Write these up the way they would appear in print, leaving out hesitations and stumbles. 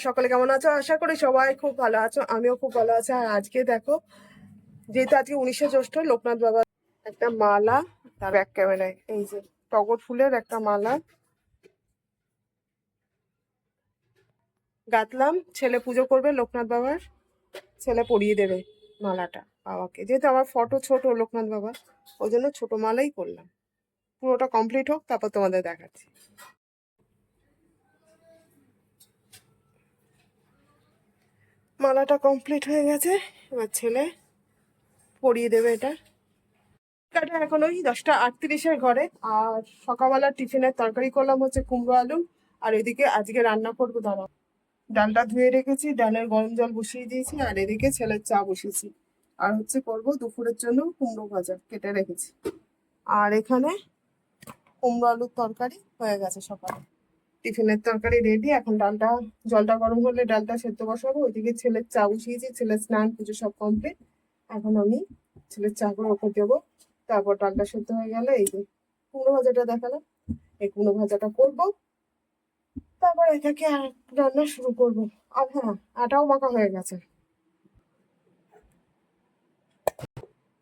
সকলে কেমন আছো? আশা করি সবাই খুব ভালো আছো, আমিও খুব ভালো আছি। আর আজকে দেখো, যেহেতু আজকে 19শে জ্যৈষ্ঠ, লোকনাথ বাবা একটা মালা, তার ব্যাক ক্যামেরায় এই যে টগর ফুলের একটা মালা গাঁথলাম। ছেলে পুজো করবে লোকনাথ বাবার, ছেলে পরিয়ে দেবে মালাটা বাবাকে। যেহেতু আমার ফটো ছোট লোকনাথ বাবা, ওই জন্য ছোট মালাই করলাম। পুরোটা কমপ্লিট হোক, তারপর তোমাদের দেখাচ্ছি। মালাটা কমপ্লিট হয়ে গেছে, এবার ছেলে পরিয়ে দেবে এটা। কাটা এখন ওই 10:38 ঘরে। আর সকালবেলা টিফিনের তরকারি করলাম হচ্ছে কুমড়ো আলু। আর এদিকে আজকে রান্না করবো, দাঁড়াও, ডালটা ধুয়ে রেখেছি, ডালের গরম জল বসিয়ে দিয়েছি। আর এদিকে ছেলের চা বসিয়েছি। আর হচ্ছে করবো দুপুরের জন্য কুমড়ো ভাজা কেটে রেখেছি। আর এখানে কুমড়ো আলুর তরকারি হয়ে গেছে সকালে। টিফিনের তরকারি রেডি। এখন ডালটা, জলটা গরম হলে ডালটা সেদ্ধ বসাবো। ওইদিকে ছেলের চা বসিয়েছি, ছেলের স্নান পুজো সব কমপ্লিট। এখন আমি ছেলের চা করে ওকে দেবো। তারপর ডালটা সেদ্ধ হয়ে গেলে এই যে কুমড়ো ভাজাটা দেখালাম, এই কুমড়ো ভাজাটা করবো। তারপর এটাকে আর রান্না শুরু করবো। আর হ্যাঁ, আটাও মাখা হয়ে গেছে,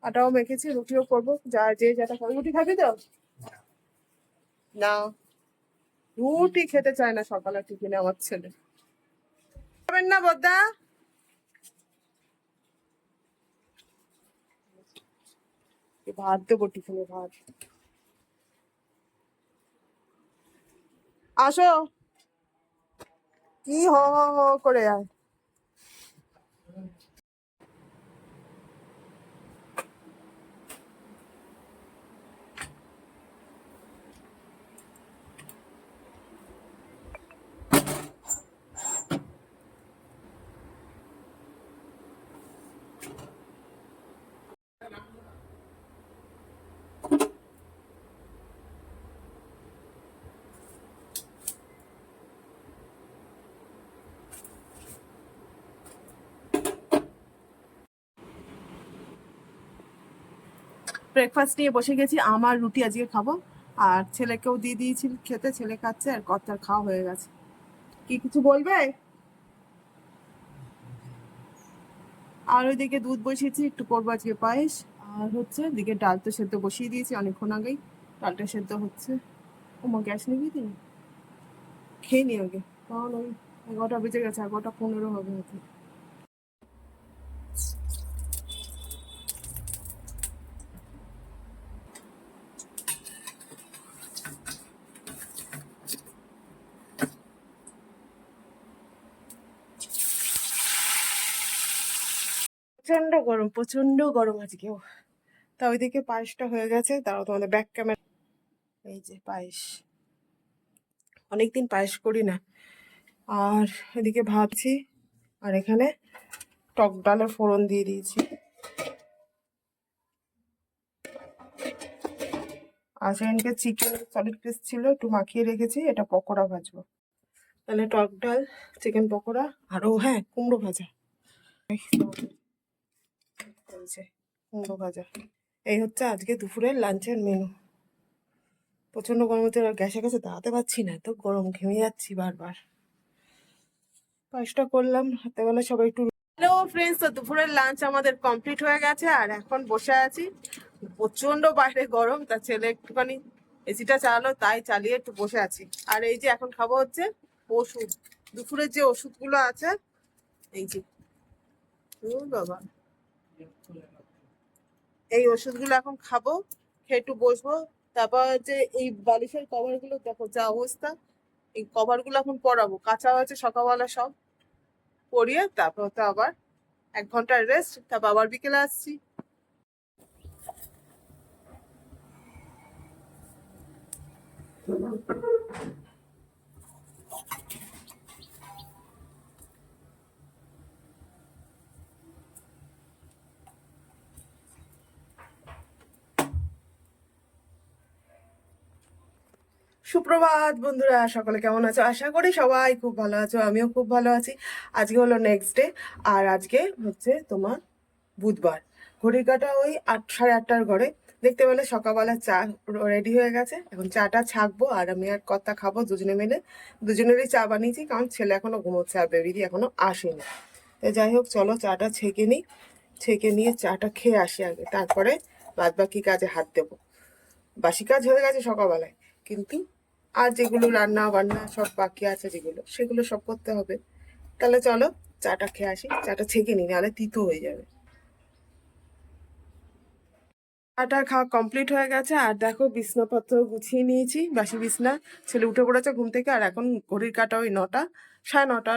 আটাও মেখেছি, রুটিও করবো। যা যে যেটা খাবে। রুটি খাবি তো? না, রুটি খেতে চায় না সকালে টিফিনে আমার ছেলে। খাবেন না বদ্দা? ভাত দেবো টিফিনে, ভাত। আসো, কি হ হ হ করে আয়। ব্রেকফাস্ট নিয়ে বসে গেছি। আমার রুটি আজকে খাবো, আর ছেলেকেও দিয়ে দিয়েছি খেতে, ছেলে খাচ্ছে। আর কর্তার খাওয়া হয়ে গেছে। কি কিছু বলবে? আর ওইদিকে দুধ বসিয়েছি, একটু করবো আজকে পায়েস। আর হচ্ছে দিকে ডাল তো সেদ্ধ বসিয়ে দিয়েছি অনেকক্ষণ আগেই, ডালটা সেদ্ধ হচ্ছে। ওমা, গ্যাস নিবি তুই? খেয়ে নি আগে, কারণ ওই 11টা বেজে গেছে, 11টা 15 হবে হয়তো। প্রচন্ড গরম, প্রচন্ড গরম আজকেও। তা ওইদিকে পায়েসটা হয়ে গেছে, তারাও তোমাদের ব্যাক ক্যামেরা। এই যে পায়েস, অনেকদিন পায়েস করি না। আর এদিকে ভাবছি, আর এখানে টক ডালের ফোড়ন দিয়ে দিয়েছি। আর সেখানকে চিকেন সলিড পিস ছিল, একটু মাখিয়ে রেখেছি, এটা পকোড়া ভাজবো। তাহলে টক ডাল, চিকেন পকোড়া, আরও হ্যাঁ কুমড়ো ভাজা। এই যে কুমড়ো ভাজা, এই হচ্ছে আজকে দুপুরের লাঞ্চের মেনু। প্রচন্ড গরম হচ্ছে, আর গ্যাসে গেছে দাঁড়াতে পারছি না, তো গরম, ঘেমে যাচ্ছি বারবার। পায়েসটা করলাম হাতেবেলা, সবাই একটু। হ্যালো ফ্রেন্ডস, তো দুপুরের লাঞ্চ আমাদের কমপ্লিট হয়ে গেছে। আর এখন বসে আছি, প্রচন্ড বাইরে গরম। তা ছেলে একটুখানি এসিটা চালালো, তাই চালিয়ে একটু বসে আছি। আর এই যে এখন খাবো হচ্ছে ওষুধ, দুপুরের যে ওষুধগুলো আছে, এই যে বাবা, এই ওষুধগুলো এখন খাবো, খেয়ে একটু বসবো। তারপর যে এই বালিশের কভার গুলো দেখো যা অবস্থা, এই কভার গুলো এখন পরাবো, কাঁচা হয়েছে সকালবেলা সব, পরিয়ে তারপর তো আবার 1 ঘন্টার রেস্ট, তারপর আবার বিকেলে আসছি। সুপ্রভাত বন্ধুরা, সকলে কেমন আছো? আশা করি সবাই খুব ভালো আছো, আমিও খুব ভালো আছি। আজকে হলো নেক্সট ডে। আর আজকে হচ্ছে তোমার বুধবার, ঘড়ির কাঁটা ওই 8, সাড়ে 8টার ঘরে। দেখতে পেলে সকালবেলা চা রেডি হয়ে গেছে, এখন চাটা ছাকবো আর আমি আর কর্তা খাবো দুজনে মিলে। দুজনেরই চা বানিয়েছি, কারণ ছেলে এখনো ঘুমোচ্ছে আর বেবিদি এখনো আসেনি। তো যাই হোক, চলো চাটা ছেঁকে নিই, ছেঁকে নিয়ে চাটা খেয়ে আসি আগে, তারপরে বাদ বাকি কাজে হাত দেবো। বাসি কাজ হয়ে গেছে সকালবেলায়, কিন্তু আর যেগুলো রান্না বান্না সব বাকি আছে যেগুলো, সেগুলো সব করতে হবে। তাহলে চলো চাটা খেয়ে আসি, চাটা ছেঁকে নিই, নাহলে তিতো হয়ে যাবে। চাটা খাওয়া কমপ্লিট হয়ে গেছে, আর দেখো বিছনাপত্র গুছিয়ে নিয়েছি, বাসি বিছনা। ছেলে উঠে পড়েছে ঘুম থেকে, আর এখন ঘড়ির কাটা ওই 9টা, সাড়ে 9টা,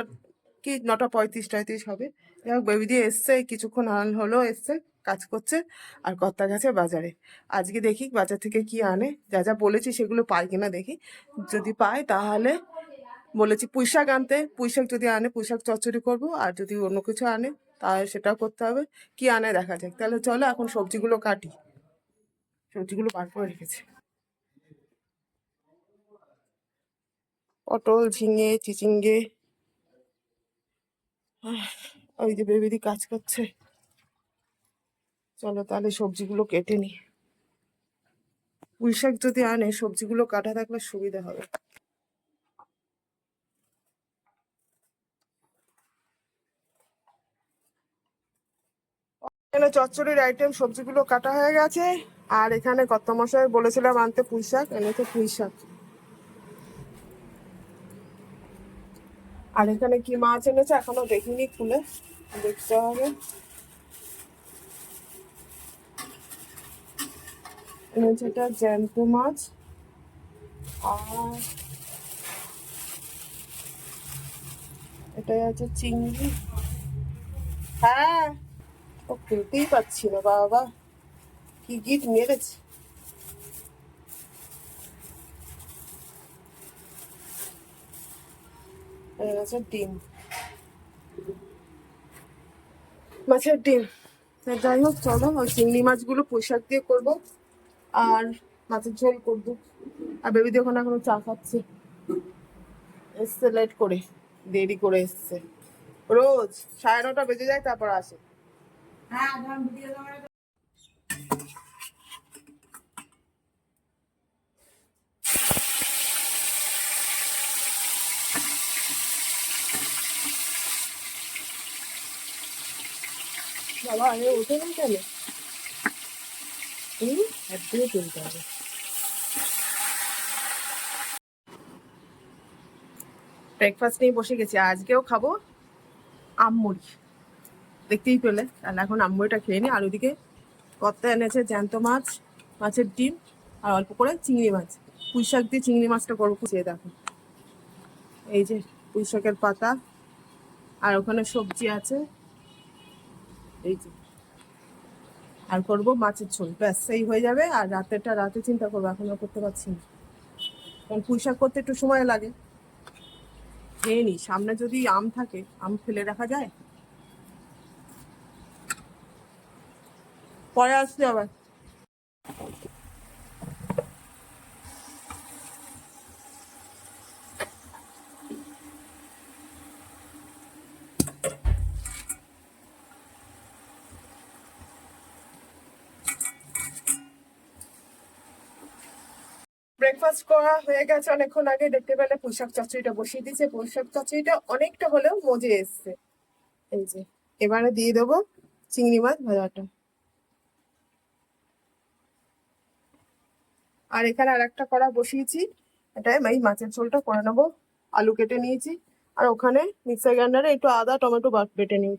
কি 9:35-35 হবে। যাই হোক, বেবি দিয়ে এসছে, কিছুক্ষণ হলো এসছে, কাজ করছে। আর কর্তা গেছে বাজারে। আজকে দেখি বাজার থেকে কি আনে, যা যা বলেছি সেগুলো পাই কিনা দেখি। যদি পাই তাহলে বলেছি পুঁইশাক আনতে, পুঁইশাক যদি আনে পুঁইশাক চচ্চড়ি করবো, আর যদি অন্য কিছু আনে তাহলে সেটাও করতে হবে। কি আনে দেখা যাক। তাহলে চলো এখন সবজিগুলো কাটি, সবজিগুলো বার করে রেখেছি। পটল, ঝিঙে, চিচিঙ্গে। ওই যে বেবিদি কাজ করছে। চলো তাহলে সবজিগুলো কেটে নি। পুঁইশাক যদি আনে সবজিগুলো কাটা থাকলে সুবিধা হবে। এখানে চচ্চড়ির আইটেম সবজিগুলো কাটা হয়ে গেছে। আর এখানে কর্তামশাই বলেছিলাম আনতে পুঁইশাক, এনেছে পুঁইশাক। আর এখানে কি মাছ এনেছে এখনো দেখিনি, খুলে দেখতে হবে। এনেছে এটা জ্যান্ত মাছ, আর এটাই আছে চিংড়ি। হ্যাঁ, ও খুলতেই পাচ্ছি না বাবা, কি গিট মেরেছে। এনেছে ডিম, মাছের ডিম। যাই হোক, চলো ওই চিংড়ি মাছগুলো পুঁইশাক দিয়ে করবো, আর মাছের ঝোল করবো। আর বেবি দেখুন এখনো চা খাচ্ছে, এসছে লেট করে, দেরি করে এসছে। রোজ 9:30 বেজে যায় তারপর আসে। বাবা আরে ওঠে না কেন? একদিনই তুলতে হবে। ব্রেকফাস্ট নিয়ে বসে গেছি, আজকেও খাবো আমমুড়ি, দেখতেই পেলে। তাহলে এখন আমমুড়িটা খেয়ে নিই। আর ওইদিকে কর্তা এনেছে জ্যান্ত মাছ, মাছের ডিম, আর অল্প করে চিংড়ি মাছ। পুঁইশাক দিয়ে চিংড়ি মাছটা করবো, খুঁজিয়ে দেখো। এই যে পুঁইশাকের পাতা, আর ওখানে সবজি আছে, এই যে। আর করবো মাছের ঝোল, ব্যাস এই হয়ে যাবে। আর রাতেরটা রাতে চিন্তা করবো, এখন আর করতে পারছি না, কারণ পুঁইশাক করতে একটু সময় লাগে। খেয়ে নি, সামনে যদি আম থাকে, আম ফেলে রাখা যায়? পরে আসতে আবার। ব্রেকফাস্ট করা হয়ে গেছে অনেকক্ষণ আগে, দেখতে পেলে পুঁইশাক চচ্চড়িটা বসিয়ে দিয়েছে। পুঁইশাক চচ্চড়িটা অনেকটা হলেও মজে এসছে। এই যে, এবারে দিয়ে দেবো চিংড়ি মাছ ভাজাটা। আর এখানে আর একটা কড়া বসিয়েছি, এটাই এই মাছের ঝোলটা করে নেবো। আলু কেটে নিয়েছি, আর ওখানে মিক্সার গ্রাইন্ডারে একটু আদা টমেটো বেটে নিই।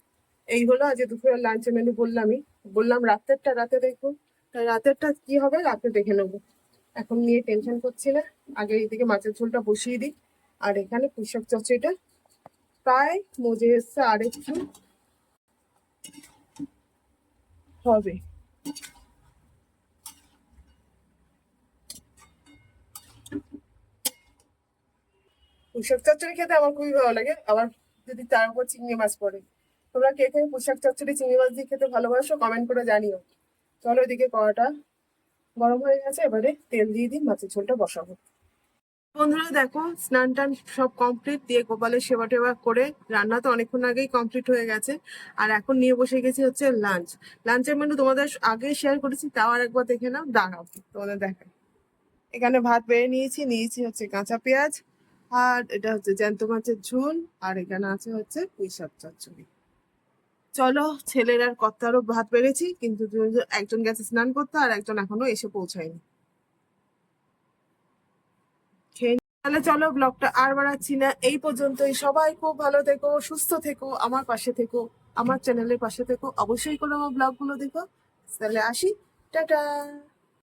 এই হলো আজ দুপুরের লাঞ্চে মেনু। বললাম রাতেরটা রাতে দেখবো, তাই রাতেরটা কি হবে রাতে দেখে নেবো, এখন নিয়ে টেনশন করছি না। আগে এইদিকে মাছের ঝোলটা বসিয়ে দিই। আর এখানে পুঁইশাক চচ্চড়িটা প্রায় মজে এসছে, আর একটু হবে। পুঁইশাক চচ্চড়ি খেতে আমার খুবই ভালো লাগে, আবার যদি তার উপর চিংড়ি মাছ পড়ে। তোমরা কে কে পুঁইশাক চচ্চড়ি চিংড়ি মাছ দিয়ে খেতে ভালোবাসো কমেন্ট করে জানিও। চলো এদিকে কড়াটা গরম হয়ে গেছে, এবারে তেল দিয়ে দিই, মাছের ঝোলটা বসাবো। বন্ধুরা দেখো, স্নান টান সব কমপ্লিট দিয়ে গোপালের সেবা টেবা করে রান্না তো অনেকক্ষণ আগেই কমপ্লিট হয়ে গেছে। আর এখন নিয়ে বসে গেছি হচ্ছে লাঞ্চ। লাঞ্চের মেনু তোমাদের আগে শেয়ার করেছি, তাও আর একবার দেখে নাও, দাঁড়াও তোমাদের দেখাই। এখানে ভাত বেড়ে নিয়েছি, নিয়েছি হচ্ছে কাঁচা পেঁয়াজ, আর এটা হচ্ছে জ্যান্ত মাছের ঝোল, আর এখানে আছে হচ্ছে পুঁই শাক চচ্চড়ি। চলো, ছেলের আর কর্তারও ভাত বেড়েছি, কিন্তু একজন গেছে স্নান করতে আর একজন এখনো এসে পৌঁছায়নি। খেয়ে তাহলে চলো, ব্লগটা আর বাড়াচ্ছি না, এই পর্যন্তই। সবাই খুব ভালো থেকো, সুস্থ থেকো, আমার পাশে থেকো, আমার চ্যানেলের পাশে থেকো, অবশ্যই করে আমার ব্লগগুলো দেখো। তাহলে আসি, টাটা।